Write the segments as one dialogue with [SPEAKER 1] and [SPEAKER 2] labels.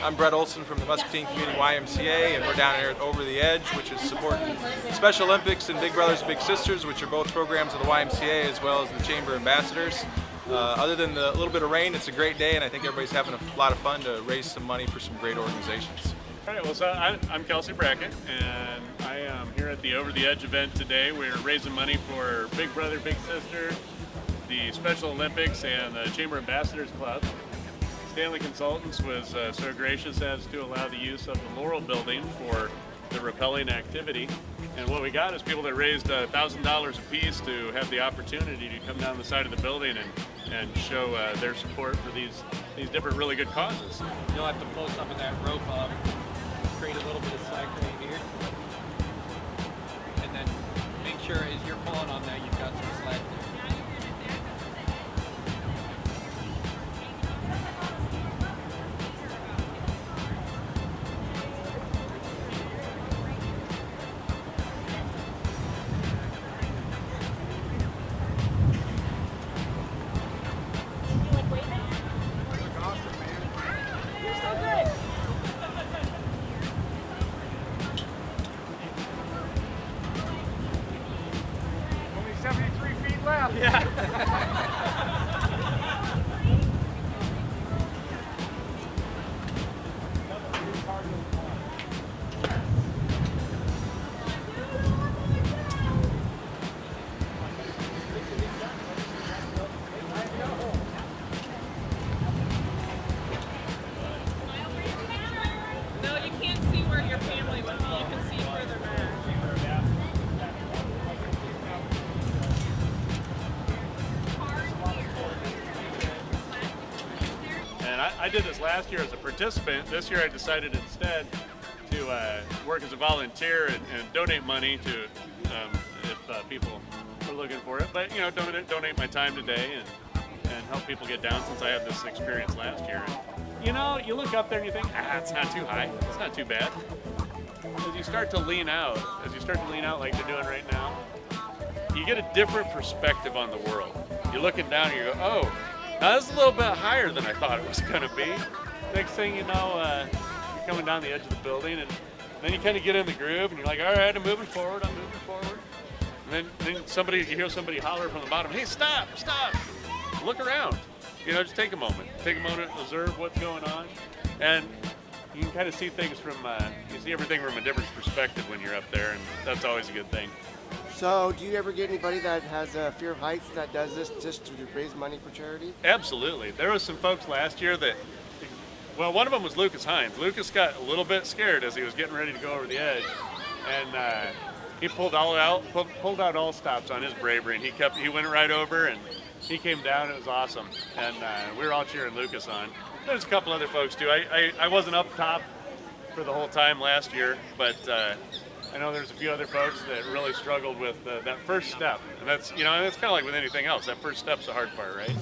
[SPEAKER 1] I'm Brett Olson from the Muscatine Community YMCA, and we're down here at Over the Edge, which is supporting Special Olympics and Big Brothers Big Sisters, which are both programs of the YMCA as well as the Chamber Ambassadors. Other than the little bit of rain, it's a great day, and I think everybody's having a lot of fun to raise some money for some great organizations.
[SPEAKER 2] All right, well, so I'm Kelsey Brackett, and I am here at the Over the Edge event today. We're raising money for Big Brother Big Sister, the Special Olympics, and the Chamber Ambassadors Club. Stanley Consultants was so gracious as to allow the use of the Laurel building for the rappelling activity. And what we got is people that raised $1,000 apiece to have the opportunity to come down the side of the building and show their support for these different really good causes.
[SPEAKER 3] You'll have to pull some of that rope up, create a little bit of slack right here, and then make sure as you're pulling on that, you've got some slack there.
[SPEAKER 2] I did this last year as a participant. This year I decided instead to work as a volunteer and donate money to if people are looking for it. But you know, donate my time today and help people get down since I had this experience last year. And, you know, you look up there and you think, it's not too high, it's not too bad. As you start to lean out like they're doing right now, you get a different perspective on the world. You're looking down and you go, oh, now this is a little bit higher than I thought it was going to be. Next thing you know, you're coming down the edge of the building, and then you kind of get in the groove, and you're like, all right, I'm moving forward. And then you hear somebody holler from the bottom, hey, stop, look around. You know, just take a moment, observe what's going on, and you can kind of see things you see everything from a different perspective when you're up there, and that's always a good thing.
[SPEAKER 4] So, do you ever get anybody that has a fear of heights that does this just to raise money for charity?
[SPEAKER 2] Absolutely. There was some folks last year that, well, one of them was Lucas Hines. Lucas got a little bit scared as he was getting ready to go over the edge, and he pulled out all stops on his bravery, and he went right over, and he came down. It was awesome, and we were all cheering Lucas on. There's a couple other folks too. I wasn't up top for the whole time last year, but I know there's a few other folks that really struggled with that first step, and that's kind of like with anything else. That first step's the hard part, right?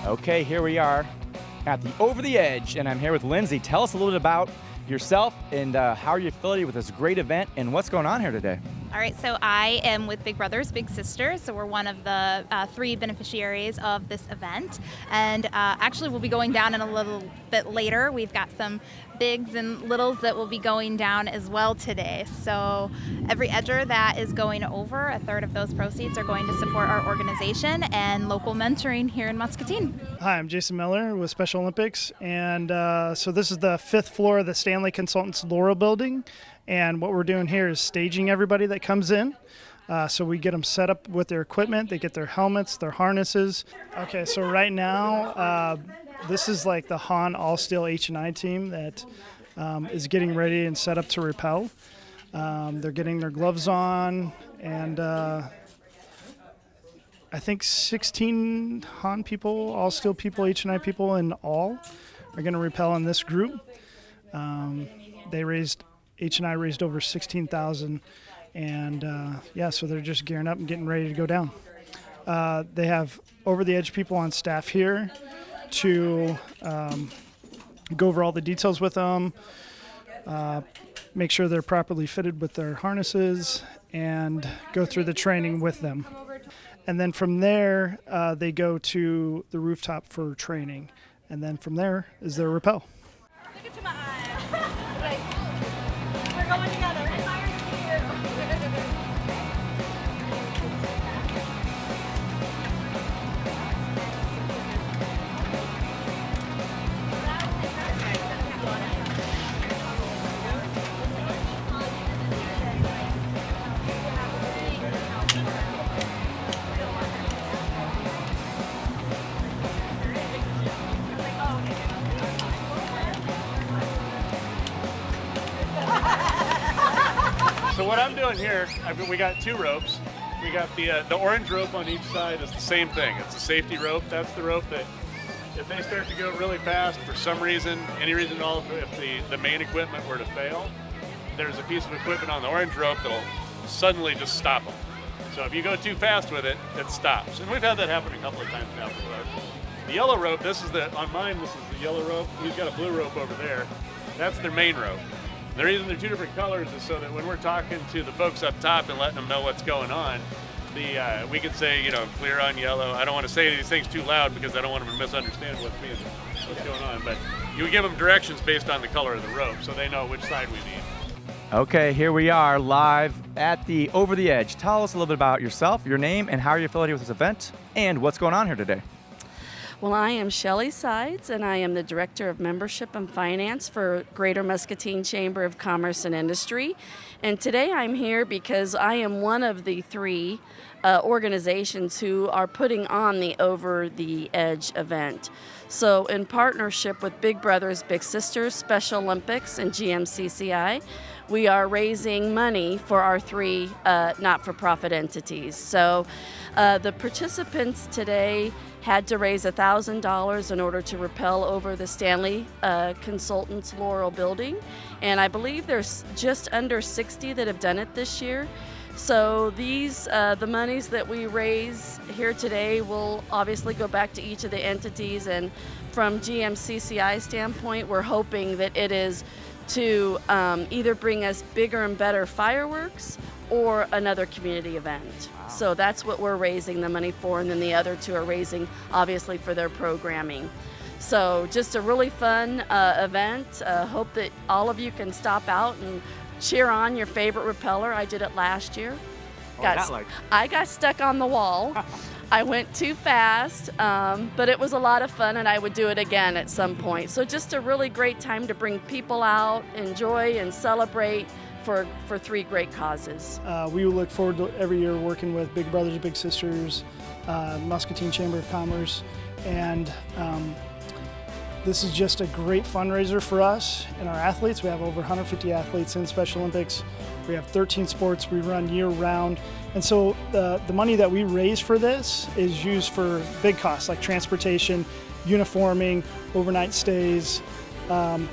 [SPEAKER 5] Okay, here we are at the Over the Edge, and I'm here with Lindsay. Tell us a little bit about yourself and how are you affiliated with this great event and what's going on here today?
[SPEAKER 6] All right, so I am with Big Brothers Big Sisters, so we're one of the 3 beneficiaries of this event, and actually we'll be going down in a little bit later. We've got some bigs and littles that will be going down as well today. So every edger that is going over, a third of those proceeds are going to support our organization and local mentoring here in Muscatine.
[SPEAKER 7] Hi, I'm Jason Miller with Special Olympics, and so this is the 5th floor of the Stanley Consultants Laurel building, and what we're doing here is staging everybody that comes in. So we get them set up with their equipment, they get their helmets, their harnesses. Okay, so right now, this is like the Han All-Steel H&I team that is getting ready and set up to rappel. They're getting their gloves on, and I think 16 Han people, All-Steel people, H&I people in all are going to rappel in this group. H&I raised over $16,000, and so they're just gearing up and getting ready to go down. They have Over the Edge people on staff here, to go over all the details with them, make sure they're properly fitted with their harnesses, and go through the training with them. And then from there, they go to the rooftop for training. And then from there is their rappel.
[SPEAKER 6] Look into my eyes. We're going together.
[SPEAKER 2] So what I'm doing here, we got 2 ropes. We got the orange rope on each side is the same thing. It's a safety rope. That's the rope that if they start to go really fast for some reason, any reason at all, if the main equipment were to fail, there's a piece of equipment on the orange rope that'll suddenly just stop them. So if you go too fast with it, it stops. And we've had that happen a couple of times now with ours. The yellow rope, on mine, this is the yellow rope. He's got a blue rope over there. That's their main rope. The reason they're 2 different colors is so that when we're talking to the folks up top and letting them know what's going on, we can say, clear on yellow. I don't want to say these things too loud because I don't want them to misunderstand what's going on. But you give them directions based on the color of the rope so they know which side we need.
[SPEAKER 5] Okay, here we are live at the Over the Edge. Tell us a little bit about yourself, your name, and how you're affiliated with this event, and what's going on here today.
[SPEAKER 8] Well, I am Shelley Sides, and I am the Director of Membership and Finance for Greater Muscatine Chamber of Commerce and Industry. And today I'm here because I am one of the 3 organizations who are putting on the Over the Edge event. So in partnership with Big Brothers Big Sisters, Special Olympics, and GMCCI, we are raising money for our 3 not-for-profit entities. So the participants today had to raise $1,000 in order to rappel over the Stanley Consultants Laurel building. And I believe there's just under 60 that have done it this year. So these, the monies that we raise here today will obviously go back to each of the entities. And from GMCCI standpoint, we're hoping that it is to either bring us bigger and better fireworks or another community event. Wow. So that's what we're raising the money for, and then the other 2 are raising obviously for their programming. So just a really fun event. Hope that all of you can stop out and cheer on your favorite repeller. I did it last year. I got stuck on the wall. I went too fast, but it was a lot of fun, and I would do it again at some point. So just a really great time to bring people out, enjoy and celebrate for 3 great causes.
[SPEAKER 7] We look forward to every year working with Big Brothers Big Sisters, Muscatine Chamber of Commerce, and this is just a great fundraiser for us and our athletes. We have over 150 athletes in Special Olympics. We have 13 sports we run year-round. And so the money that we raise for this is used for big costs like transportation, uniforming, overnight stays, and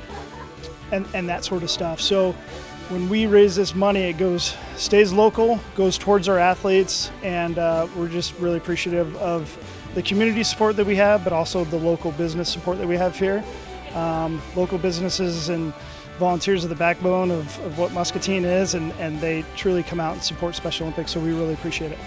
[SPEAKER 7] that sort of stuff. So when we raise this money, it stays local, goes towards our athletes, and we're just really appreciative of the community support that we have, but also the local business support that we have here. Local businesses and volunteers are the backbone of what Muscatine is, and they truly come out and support Special Olympics, so we really appreciate it.